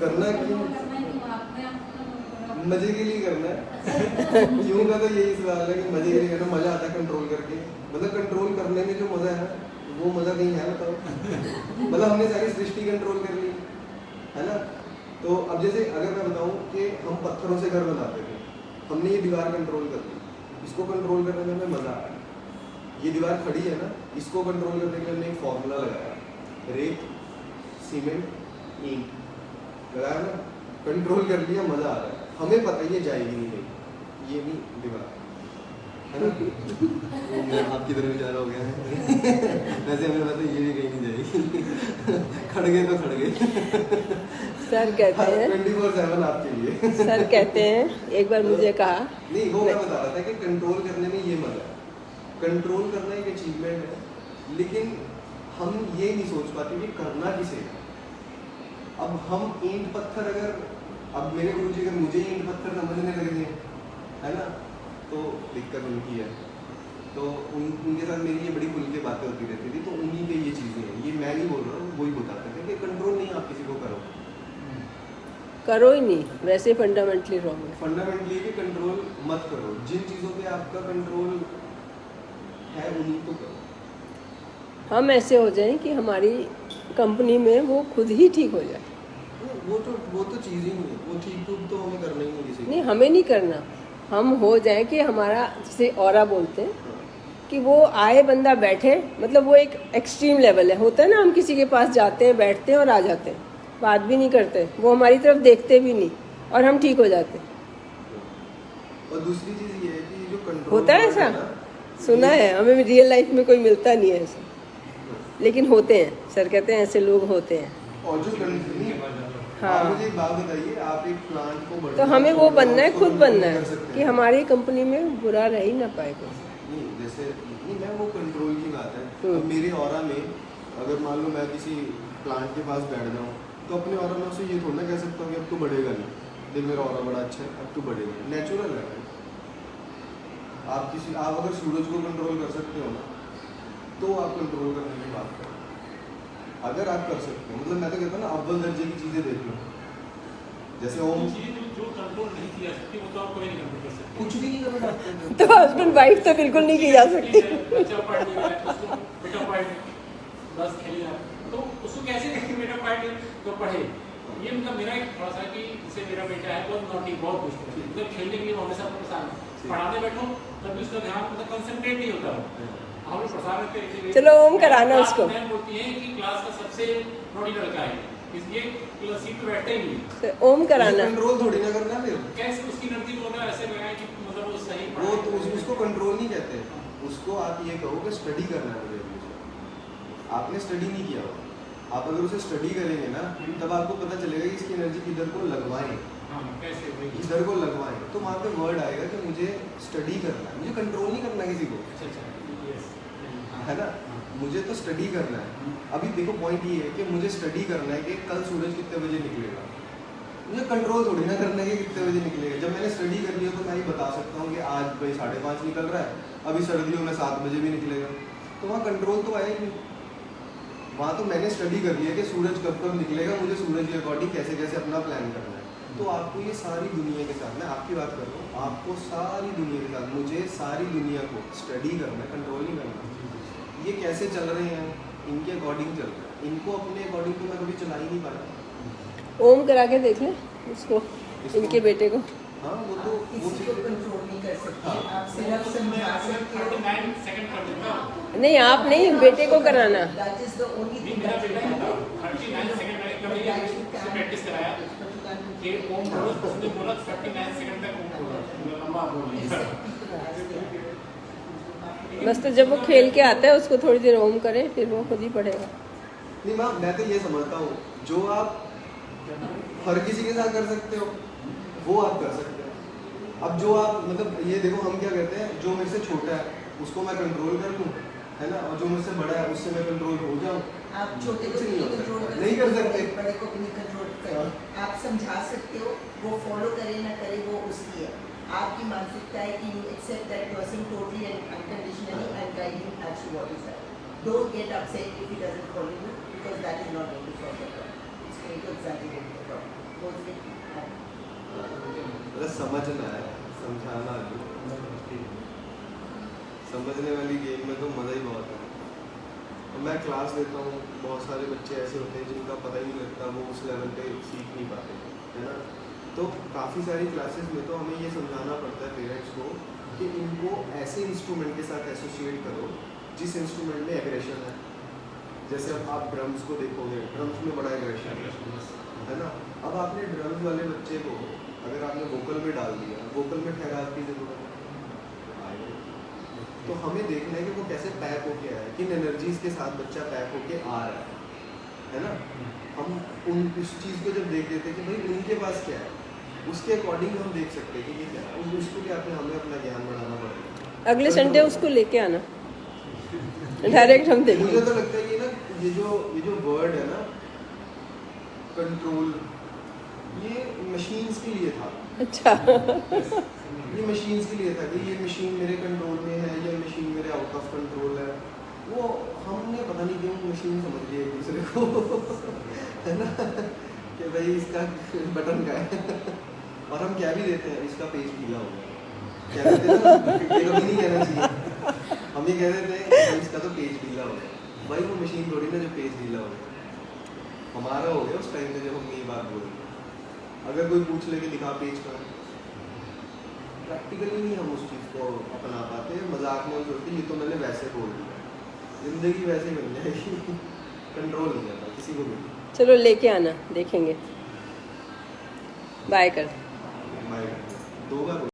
करना क्यों, मजे के लिए करना है। क्यों का तो यही सवाल है कि मजे के लिए करना, मजा आता है कंट्रोल करके। मतलब कंट्रोल करने में जो मजा है वो मजा कहीं है बताओ। मतलब हमने सारी सृष्टि कंट्रोल कर ली है ना। तो अब जैसे अगर मैं बताऊं कि हम पत्थरों से घर बनाते थे, हमने ये दीवार कंट्रोल कर ली, इसको कंट्रोल करने में हमें मजा आया। ये दीवार खड़ी है ना, इसको कंट्रोल करने के लिए हमने एक फॉर्मूला लगाया, रेत सीमेंट ईंट लगाया ना, कंट्रोल कर लिया, मजा आ रहा है। हमें पता है ये जाएगी नहीं कहीं, ये नहीं दीवार है ना। मैं आपकी तरफ जा रहा हो गया है। वैसे हमें पता है ये भी कहीं नहीं जाएगी। खड़ गए तो खड़ गए। सर कहते हैं 24/7 आपके लिए। सर कहते हैं, एक बार मुझे कहा नहीं, वो मैं बता रहा था कि कंट्रोल करने में ये मजा है। कंट्रोल करना एक अचीवमेंट है, लेकिन हम ये नहीं सोच पाते कि करना किसे है। अब हम ईंट पत्थर, अगर अब मेरे गुरुजी अगर मुझे ईंट पत्थर समझने लगे है ना, तो दिक्कत उनकी है। तो उनके साथ मेरी ये बड़ी खुल के बातें होती रहती थी, तो उन्हीं पे ये चीज़ें हैं। ये मैं नहीं बोल रहा हूँ, वही बताते थे कि कंट्रोल नहीं आप किसी को करो ही नहीं, वैसे फंडामेंटली रॉन्ग है। फंडामेंटली भी कंट्रोल मत करो। जिन चीज़ों पे आपका कंट्रोल है उन्हीं को करो। हम ऐसे हो जाएं कि हमारी कंपनी में वो खुद ही ठीक हो जाए। वो तो चीज़ ही नहीं है, वो ठीक तो हमें करना ही नहीं किसी नहीं, हमें नहीं करना, हम हो जाए कि हमारा, जैसे ऑरा बोलते हैं कि वो आए बंदा बैठे, मतलब वो एक एक्सट्रीम लेवल है। होता है ना, हम किसी के पास जाते हैं, बैठते हैं और आ जाते हैं, बात भी नहीं करते, वो हमारी तरफ देखते भी नहीं और हम ठीक हो जाते हैं। और दूसरी चीज़ ये है कि जो कंट्रोल होता है ऐसा, सुना है, हमें रियल लाइफ में कोई मिलता नहीं है ऐसा, लेकिन होते हैं। सर कहते हैं ऐसे लोग होते हैं। और जो हाँ, मुझे एक बात बताइए, आप एक प्लांट को बढ़ाना, तो हमें वो बनना है, खुद बनना कर है सकते कि हैं। हमारी कंपनी में बुरा रह ही ना पाए कोई। नहीं, जैसे नहीं, मैं वो कंट्रोल की बात है। हम्म। अब मेरे ऑरा में अगर मान लो मैं किसी प्लांट के पास बैठ जाऊँ, तो अपने ऑरा में उसे ये थोड़ा ना कह सकता हूँ कि अब तो बढ़ेगा नहीं, देख मेरा ऑरा बड़ा अच्छा है, अब तो बढ़ेगा। नेचुरल है। आप अगर सूरज को कंट्रोल कर सकते हो ना, तो आप कंट्रोल करने की बात करो। अगर आप कर सकते हो, मतलब मैं तो कहता हूँ ना, अव्वल दर्जे की चीज़ें देख लो। जैसे ओम, जो कंट्रोल नहीं किया सकती वो तो आप कोई नहीं कंट्रोल कर सकते। कुछ भी नहीं करना चाहते तो हस्बैंड वाइफ तो बिल्कुल नहीं की जा सकती। बच्चा पढ़ नहीं रहा है, उसको बेटा पढ़ बस खेलना, तो उसको कैसे देखें बेटा पढ़ तो पढ़े। ये मतलब मेरा एक थोड़ा सा कि जैसे मेरा बेटा है बहुत नॉटी, बहुत दुष्ट है, मतलब खेलने के लिए हमेशा परेशान है, पढ़ाने बैठो तभी उसका ध्यान मतलब कंसंट्रेट नहीं होता है। हम लोग परेशान रहते हैं। चलो ओम कराना उसको। मैम बोलती है कि क्लास का सबसे नॉटी लड़का है, इसलिए सीट पे बैठते ही नहीं। तो ओम कराना, कंट्रोल थोड़ी ना करना फिर। कैसे उसकी नजदीक होना ऐसे लगाए कि मतलब वो सही वो तो उसको कंट्रोल नहीं कहते, उसको आप ये कहो कि स्टडी करना है मुझे। आपने स्टडी नहीं किया हो, आप अगर उसे स्टडी करेंगे ना, तब आपको पता चलेगा कि इसकी एनर्जी किधर को लगवाएं, कैसे किधर को लगवाएं। तो वहाँ पे वर्ड आएगा कि मुझे स्टडी करना है, मुझे कंट्रोल नहीं करना किसी को, है ना। मुझे तो स्टडी करना है। अभी देखो पॉइंट ये है कि मुझे स्टडी करना है कि कल सूरज कितने बजे निकलेगा, मुझे कंट्रोल थोड़ी ना करना है कि कितने बजे निकलेगा। जब मैंने स्टडी कर लिया तो मैं ये बता सकता हूँ कि आज भाई 5:30 निकल रहा है, अभी सर्दियों में 7 बजे भी निकलेगा, तो वहाँ कंट्रोल तो आया ही नहीं। वहाँ तो मैंने स्टडी कर लिया कि सूरज कब कब निकलेगा, मुझे सूरज के अकॉर्डिंग कैसे कैसे अपना प्लान करना है। तो आपको ये सारी दुनिया के साथ, मैं आपकी बात कर रहा हूँ, आपको सारी दुनिया के साथ, मुझे सारी दुनिया को स्टडी करना है, कंट्रोल नहीं करना। ये कैसे चल रहे हैं, इनके अकॉर्डिंग चल रहा है, इनको अपने अकॉर्डिंग तो मैं कभी चला ही नहीं पाया। ओम करा के देख लें उसको, इनके बेटे को। हाँ, वो तो किसी को कंट्रोल नहीं कर सकते, आप सिर्फ समझा सकते हो। 39 सेकंड कर देता नहीं, आप नहीं, बेटे को कराना। That is the only thing मेरा that you बेटा can do. 39 सेकंड मैंने कभी प्रैक्टिस कराया कि ओम बोलो, उसने बोला 39 सेकंड तक ओम बोलो, लंबा बोलो। बस तो जब वो खेल के आता है उसको थोड़ी देर ओम करे, फिर वो खुद ही पढ़ेगा। नहीं माँ, मैं तो ये समझता हूँ जो आप हर किसी के साथ कर सकते हो वो आप कर सकते हो। अब जो आप मतलब ये देखो, हम क्या कहते हैं, जो मेरे से छोटा है उसको मैं कंट्रोल कर लूँ, है ना, और जो मुझसे बड़ा है उससे मैं कंट्रोल हो जाऊँ। आप छोटे को नहीं कंट्रोल नहीं कर सकते, बड़े को भी नहीं कंट्रोल कर। आप समझा सकते हो, वो फॉलो करे ना करे वो उसकी है। आपकी मानसिकता है कि you accept that person totally and unconditionally and guide him as to what is that. Don't get upset if he doesn't follow you, because that is not going to solve the problem, it's going to exaggerate the problem. मतलब समझना है, समझाना नहीं। समझने वाली game में तो मज़ा ही बहुत है। और मैं क्लास लेता हूँ, बहुत सारे बच्चे ऐसे होते हैं जिनका पता ही नहीं लगता, वो उस लेवल पे सीख नहीं पाते, है ना। तो काफ़ी सारी क्लासेस में तो हमें ये समझाना पड़ता है पेरेंट्स को कि इनको ऐसे इंस्ट्रूमेंट के साथ एसोसिएट करो जिस इंस्ट्रूमेंट में एग्रेशन है। जैसे अब आप ड्रम्स को देखोगे, ड्रम्स में बड़ा एग्रेशन है ना। अब आपने ड्रम्स वाले बच्चे को अगर आपने वोकल में डाल दिया, वोकल में ठहराव की जरूरत है, तो हमें देखना है कि वो कैसे पैक होके आया है, किन एनर्जीज के साथ बच्चा पैक होके आ रहा है ना। हम उस चीज़ को जब देख लेते हैं कि भाई उनके पास क्या है, उसके अकॉर्डिंग हम देख सकते हैं कि ये क्या है। उसको क्या हमें अपना ज्ञान बढ़ाना पड़ेगा। अगले संडे उसको लेके आना, डायरेक्ट हम देखेंगे। मुझे तो लगता है कि ना ये जो वर्ड है ना कंट्रोल, ये मशीन्स के लिए था। अच्छा ये मशीन्स के लिए था कि ये मशीन मेरे कंट्रोल में है, ये मशीन मेरे आउट ऑफ कंट्रोल है। वो हमने पता नहीं क्यों मशीन समझ लिया एक दूसरे को है ना, कि भाई इसका बटन का है और हम क्या भी देते हैं, इसका पेज गीला हो गया, क्या देते हैं ना, ये कभी नहीं कहना चाहिए। हम ये कह देते हैं कि इसका तो पेज गीला हो गया। भाई वो मशीन थोड़ी ना जो पेज गीला हो गया, हमारा हो गया उस टाइम पे जब हम ये बात बोल रहे। अगर कोई पूछ ले कि दिखा पेज का, प्रैक्टिकली नहीं हम उस चीज़ को अपना पाते, मजाक में सोचते ये तो मैंने वैसे बोल दिया। ज़िंदगी वैसे ही बन जाएगी कंट्रोल नहीं आता किसी को भी। चलो लेके आना, देखेंगे। बाय कर। बाय। 2 बार